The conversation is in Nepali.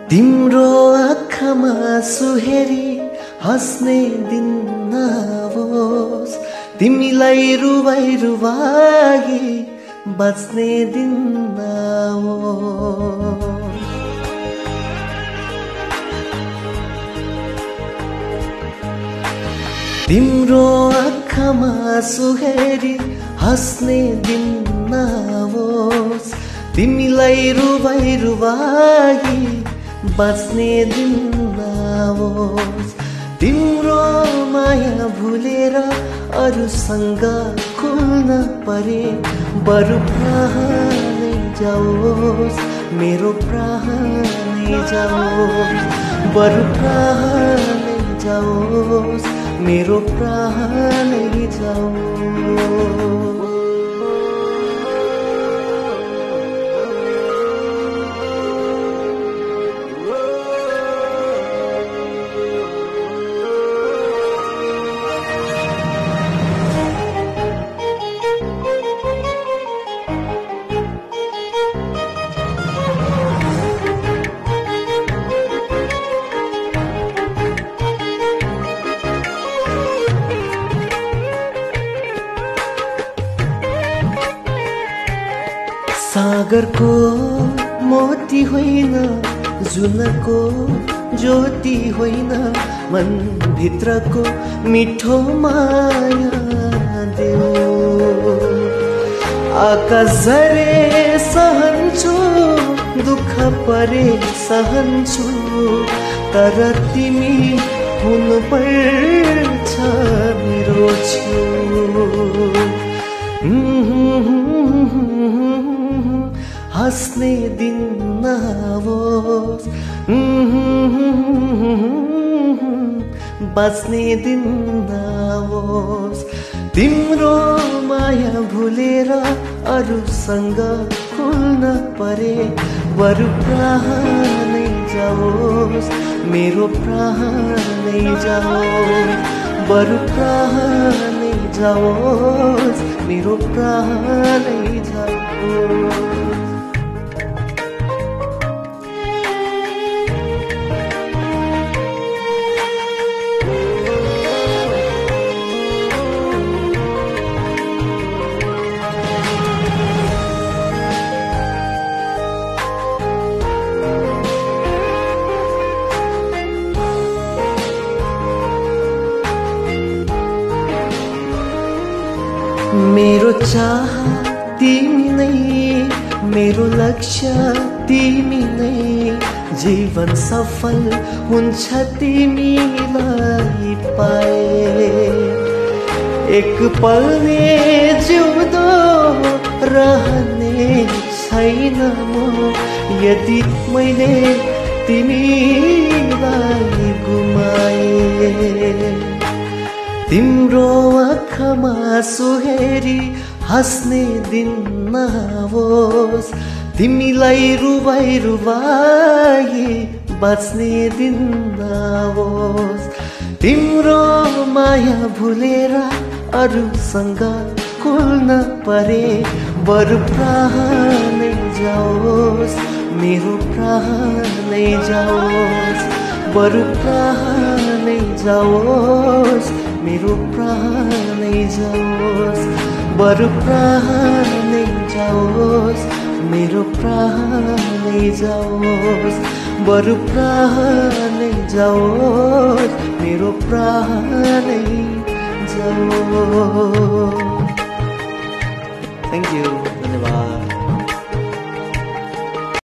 तिम्रो आँखामा सुहेरी हस्ने दिन नआओस्, तिमीलाई रुवाई रुवाई बच्ने दिन नआओस्। तिम्रो आँखामा सुहेरी हस्ने दिन नआओस्, तिमीलाई रुवाई रुवाई बच्ने दिन नआओस्। तिम्रो माया भुलेर अरूसँग खुल्न परे बरु प्राणै जाओस्, मेरो प्राणै जाओस्, बरु प्राणै जाओस्, मेरो प्राणै जाओस्। सागरको मोती होइन, जुनको ज्योति होइन, मन भित्रको मिठो माया देऊ। आकाश झरे सहन्छु, दुःख परे सहन्छु, तर तिमी हुनुपर्छ मेरो छेउ। हस्ने दिन नआओस्, बच्ने दिन नआओस्। तिम्रो माया भुलेर अरूसँग खुल्न परे बरु प्राणै जाओस्, मेरो प्राणै जाओस्, बरु प्राणै जाओस्, मेरो प्राणै जाओस्। मेरो चाह तिमी नै, मेरो लक्ष्य तिमी नै, जीवन सफल हुन्छ तिमीलाई पाए। एक पल ने जिउँदो रहने छैन म, यदि मैले तिमीलाई गुमाए। तिम्रो आँखामा सुहेरी हस्ने दिन नआओस्, तिमीलाई रुवाई रुवाई बच्ने दिन नआओस्। तिम्रो माया भुलेर अरूसँग खुल्न परे बरु प्राणै जाओस्, मेरो प्राणै जाओस्, बरु प्राणै जाओस्, मेरो प्राणै जाओस्, बरु प्राणै जाओस्, मेरो प्राणै जाओस्, बरु प्राणै जाओस्, मेरो प्राणै जाओस्। थ्याङ्क यू, धन्यवाद।